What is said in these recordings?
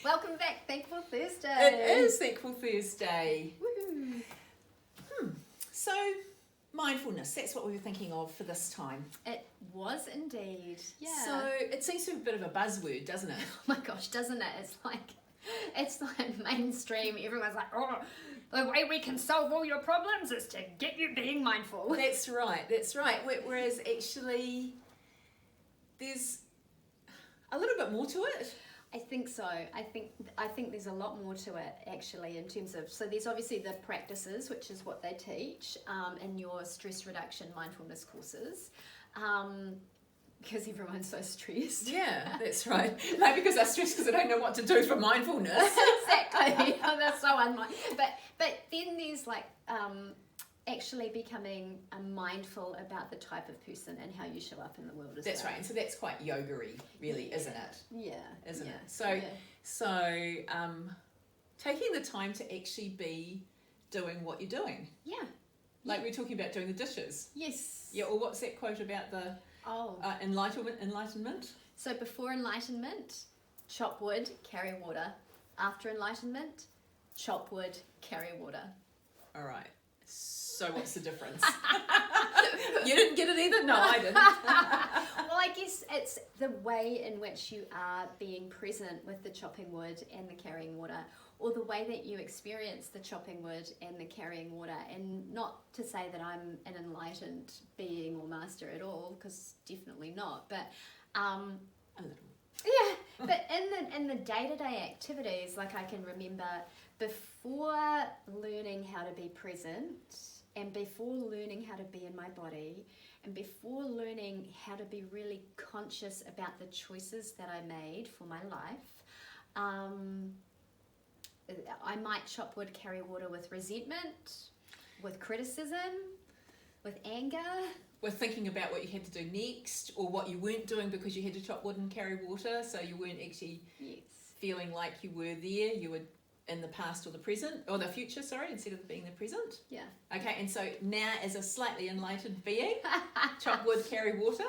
Welcome back, Thankful Thursday. It is Thankful Thursday. Woohoo. So, mindfulness, that's what we were thinking of for this time. It was indeed. Yeah. So, it seems to be a bit of a buzzword, doesn't it? Oh my gosh, doesn't it? It's like mainstream. Everyone's like, oh, the way we can solve all your problems is to get you being mindful. That's right. Whereas actually, there's a little bit more to it. I think so. I think there's a lot more to it actually in terms of, so there's obviously the practices, which is what they teach in your stress reduction mindfulness courses. Because everyone's so stressed. Yeah, that's right. Maybe because I'm stressed because I don't know what to do for mindfulness. Exactly. Oh, that's so unlike. But then there's like actually becoming mindful about the type of person and how you show up in the world as That's well. right. And so that's quite yoga-y, really, isn't it? Yeah. Isn't yeah, it? yeah. So taking the time to actually be doing what you're doing. Yeah. Like we're talking about doing the dishes. Yes. Yeah, or what's that quote about the enlightenment? So before enlightenment, chop wood, carry water. After enlightenment, chop wood, carry water. All right. So what's the difference? You didn't get it either? No, I didn't. Well, I guess it's the way in which you are being present with the chopping wood and the carrying water, or the way that you experience the chopping wood and the carrying water. And not to say that I'm an enlightened being or master at all, because definitely not. But A little. yeah, but in the day-to-day activities, like I can remember before learning how to be present, and before learning how to be in my body, and before learning how to be really conscious about the choices that I made for my life, I might chop wood, carry water with resentment, with criticism, with anger. We're thinking about what you had to do next, or what you weren't doing because you had to chop wood and carry water, so you weren't actually feeling like you were there, you were in the past or the present, or the future, sorry, instead of being the present. Yeah. Okay, and so now as a slightly enlightened being, chop wood, carry water.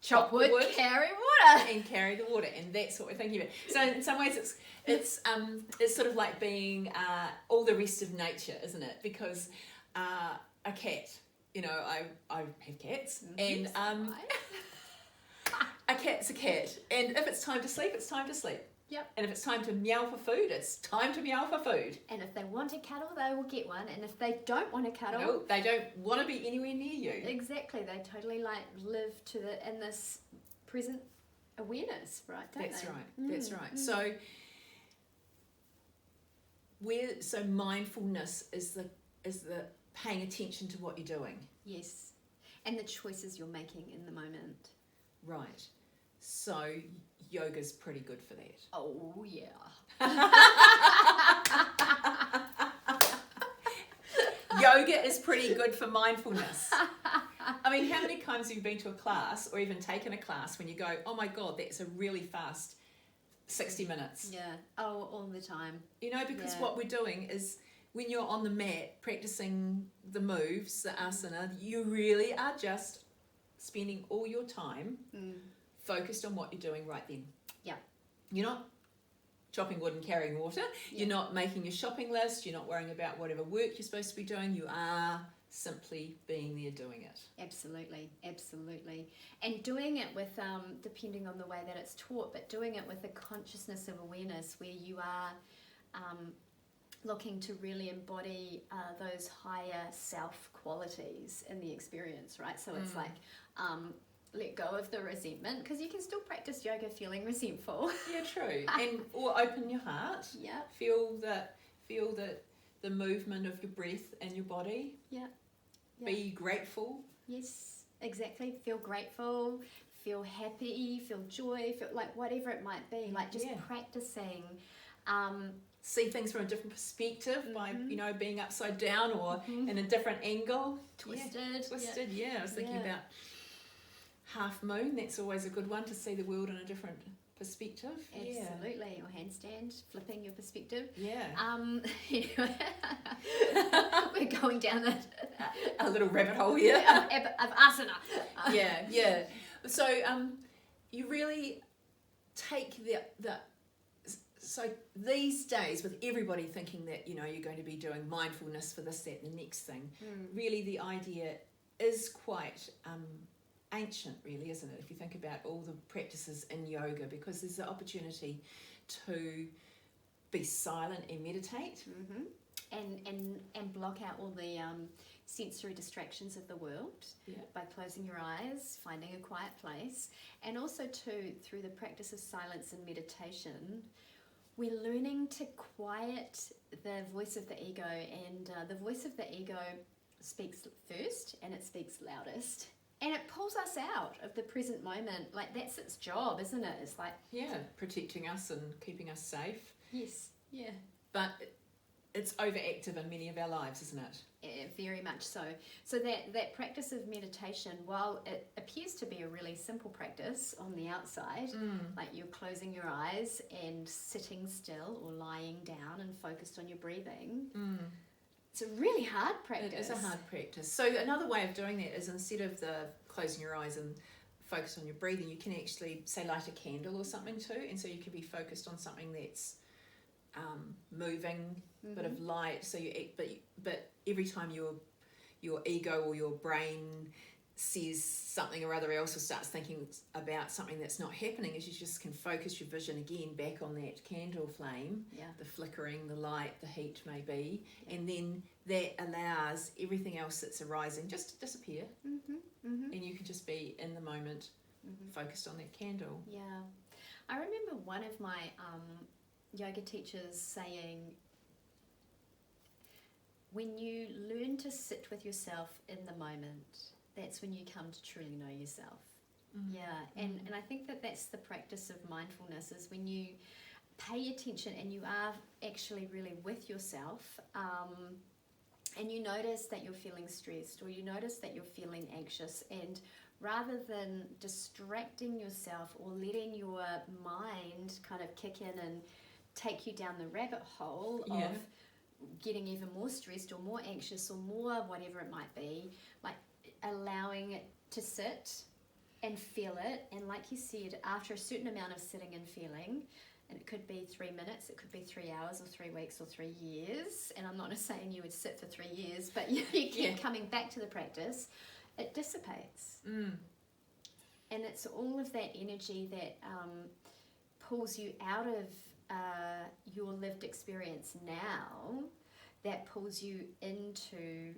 Chop wood, carry water. And carry the water, and that's what we're thinking about. So in some ways it's sort of like being all the rest of nature, isn't it? Because a cat, you know, I have cats, and a cat's a cat, and if it's time to sleep, it's time to sleep. Yep. And if it's time to meow for food, it's time to meow for food. And if they want to cuddle, they will get one. And if they don't want to cuddle, no, they don't want to be anywhere near you. Exactly, they totally live in this present awareness, right? Don't That's they? right. That's right. So mindfulness is the paying attention to what you're doing. Yes, and the choices you're making in the moment. Right. So yoga's pretty good for that. Oh yeah. Yoga is pretty good for mindfulness. I mean, how many times have you been to a class or even taken a class when you go, oh my God, that's a really fast 60 minutes? Yeah. Oh, all the time. You know, because what we're doing is when you're on the mat practicing the moves, the asana, you really are just spending all your time focused on what you're doing right then. Yeah. You're not chopping wood and carrying water. Yeah. You're not making your shopping list. You're not worrying about whatever work you're supposed to be doing. You are simply being there doing it. Absolutely, absolutely. And doing it with, depending on the way that it's taught, but doing it with a consciousness of awareness where you are looking to really embody those higher self qualities in the experience, right? So it's like let go of the resentment, because you can still practice yoga feeling resentful. Yeah, true. And or open your heart. Yeah. Feel the movement of your breath and your body. Yeah. Be grateful. Yes, exactly. Feel grateful, feel happy, feel joy, feel like whatever it might be. Like just practicing. See things from a different perspective by, you know, being upside down or in a different angle. Twisted, yeah. I was thinking about half moon. That's always a good one, to see the world in a different perspective. Absolutely. Or handstand, flipping your perspective. Yeah. We're going down a little rabbit hole here. Of asana. Yeah. So you really take so these days, with everybody thinking that, you're going to be doing mindfulness for this, that, and the next thing, really the idea is quite ancient, really, isn't it? If you think about all the practices in yoga, because there's the opportunity to be silent and meditate. And block out all the sensory distractions of the world by closing your eyes, finding a quiet place, and also too, through the practice of silence and meditation, we're learning to quiet the voice of the ego, and the voice of the ego speaks first and it speaks loudest. And it pulls us out of the present moment. Like, that's its job, isn't it? It's like... Yeah, protecting us and keeping us safe. Yes, yeah. But it's overactive in many of our lives, isn't it? Yeah, very much so. So that practice of meditation, while it appears to be a really simple practice on the outside, like you're closing your eyes and sitting still or lying down and focused on your breathing, it's a really hard practice. It is a hard practice. So another way of doing that is, instead of the closing your eyes and focus on your breathing, you can actually, say, light a candle or something too, and so you can be focused on something that's moving, bit of light. So but every time your ego or your brain says something or other else, or starts thinking about something that's not happening, is you just can focus your vision again back on that candle flame, the flickering, the light, the heat maybe, and then that allows everything else that's arising just to disappear, and you can just be in the moment, focused on that candle. Yeah, I remember one of my yoga teachers saying, when you learn to sit with yourself in the moment, that's when you come to truly know yourself. And I think that that's the practice of mindfulness, is when you pay attention and you are actually really with yourself, and you notice that you're feeling stressed, or you notice that you're feeling anxious, and rather than distracting yourself or letting your mind kind of kick in and take you down the rabbit hole of getting even more stressed or more anxious or more whatever it might be, like allowing it to sit and feel it. And like you said, after a certain amount of sitting and feeling, and it could be 3 minutes, it could be 3 hours or 3 weeks or 3 years, and I'm not saying you would sit for 3 years, but you keep coming back to the practice, it dissipates. And it's all of that energy that pulls you out of your lived experience now, that pulls you into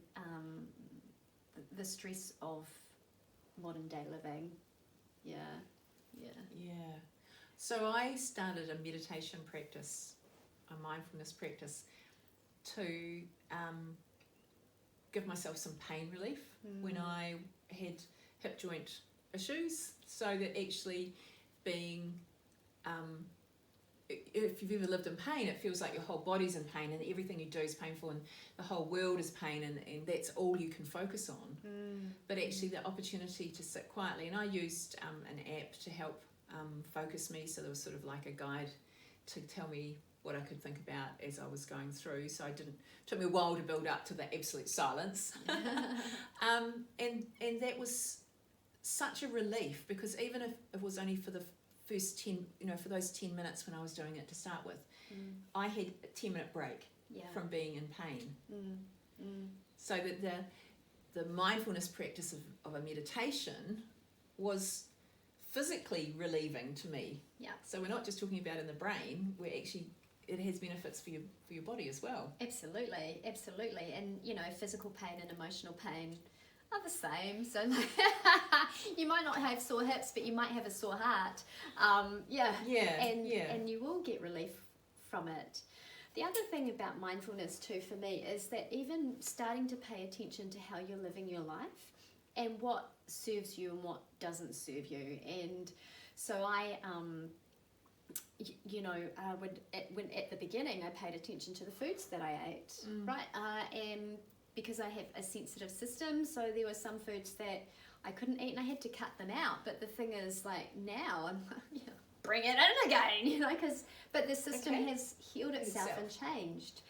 the stress of modern day living. Yeah. So I started a meditation practice, a mindfulness practice, to give myself some pain relief when I had hip joint issues, so that actually being if you've ever lived in pain, it feels like your whole body's in pain and everything you do is painful and the whole world is pain, and that's all you can focus on. But actually the opportunity to sit quietly, and I used an app to help focus me, so there was sort of like a guide to tell me what I could think about as I was going through, so it took me a while to build up to the absolute silence. And that was such a relief, because even if it was only for the first 10, for those 10 minutes when I was doing it to start with, I had a 10-minute break from being in pain. So that the mindfulness practice of a meditation was physically relieving to me. So we're not just talking about in the brain, we're actually, it has benefits for your body as well. Absolutely. And physical pain and emotional pain are the same. So you might not have sore hips, but you might have a sore heart. And you will get relief from it. The other thing about mindfulness too for me is that even starting to pay attention to how you're living your life and what serves you and what doesn't serve you. And so I when at the beginning I paid attention to the foods that I ate, right? And because I have a sensitive system, so there were some foods that I couldn't eat and I had to cut them out. But the thing is, like, now I'm bring it in again, but the system has healed itself and changed,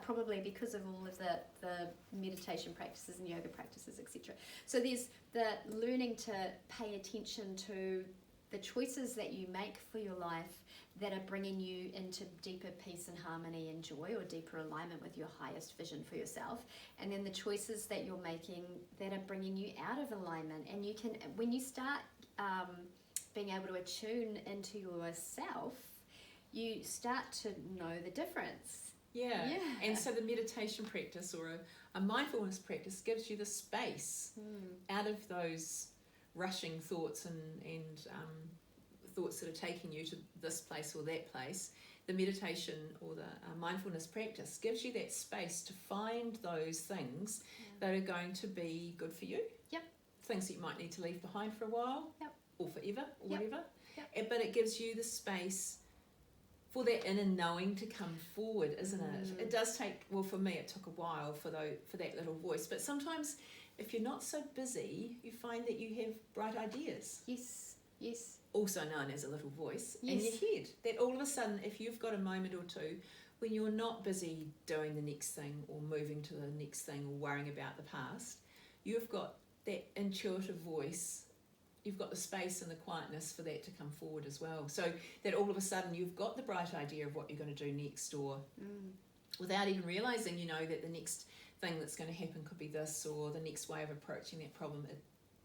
probably because of all of the meditation practices and yoga practices, etc. So there's the learning to pay attention to the choices that you make for your life that are bringing you into deeper peace and harmony and joy, or deeper alignment with your highest vision for yourself, and then the choices that you're making that are bringing you out of alignment. And you can, when you start being able to attune into yourself, you start to know the difference. Yeah. And so the meditation practice or a mindfulness practice gives you the space out of those rushing thoughts and thoughts that are taking you to this place or that place. The meditation or the mindfulness practice gives you that space to find those things that are going to be good for you. Yep. Things that you might need to leave behind for a while. Yep. Or forever, or Yep. whatever. Yep. But it gives you the space for that inner knowing to come forward, isn't it? It does take, well, for me it took a while for that little voice, but sometimes if you're not so busy, you find that you have bright ideas. Yes. Also known as a little voice in Yes. your head. That all of a sudden, if you've got a moment or two when you're not busy doing the next thing or moving to the next thing or worrying about the past, you've got that intuitive voice. You've got the space and the quietness for that to come forward as well. So that all of a sudden you've got the bright idea of what you're going to do next, or without even realising, that the next thing that's going to happen could be this, or the next way of approaching that problem.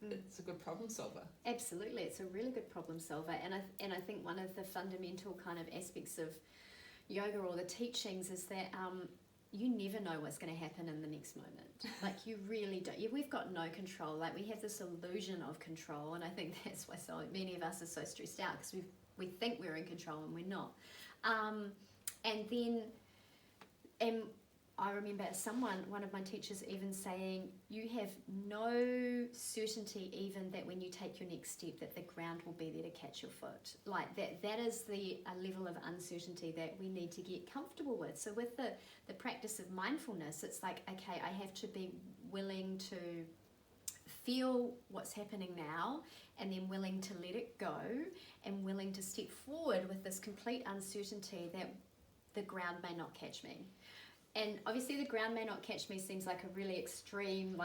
It's a good problem solver. Absolutely, it's a really good problem solver. And I think one of the fundamental kind of aspects of yoga or the teachings is that you never know what's going to happen in the next moment. Like, you really don't. We've got no control. Like, we have this illusion of control, and I think that's why so many of us are so stressed out, because we think we're in control and we're not. And I remember one of my teachers even saying, you have no certainty even that when you take your next step that the ground will be there to catch your foot. Like, that is a level of uncertainty that we need to get comfortable with. So with the practice of mindfulness, it's like, okay, I have to be willing to feel what's happening now, and then willing to let it go, and willing to step forward with this complete uncertainty that the ground may not catch me. And obviously the ground may not catch me seems like a really extreme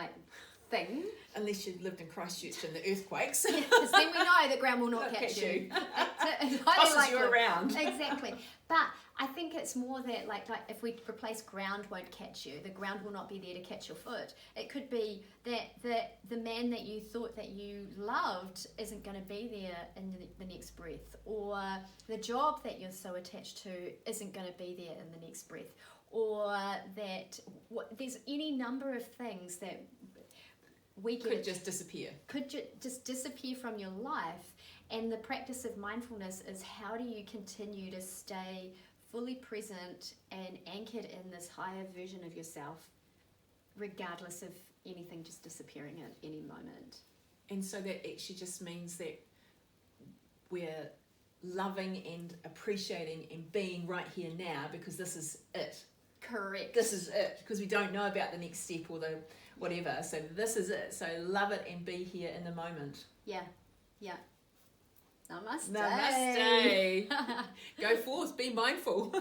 thing. Unless you've lived in Christchurch and the earthquakes. Because then we know the ground will not catch you. Tosses you around. Exactly. But I think it's more that like if we replace ground won't catch you, the ground will not be there to catch your foot. It could be that the man that you thought that you loved isn't going to be there in the next breath, or the job that you're so attached to isn't going to be there in the next breath. Or that there's any number of things that could just disappear. Just disappear from your life. And the practice of mindfulness is, how do you continue to stay fully present and anchored in this higher version of yourself, regardless of anything just disappearing at any moment. And so that actually just means that we're loving and appreciating and being right here now, because this is it. Correct. This is it, because we don't know about the next step or the whatever. So this is it. So love it and be here in the moment. Yeah. Yeah. Namaste. Namaste. Go forth. Be mindful.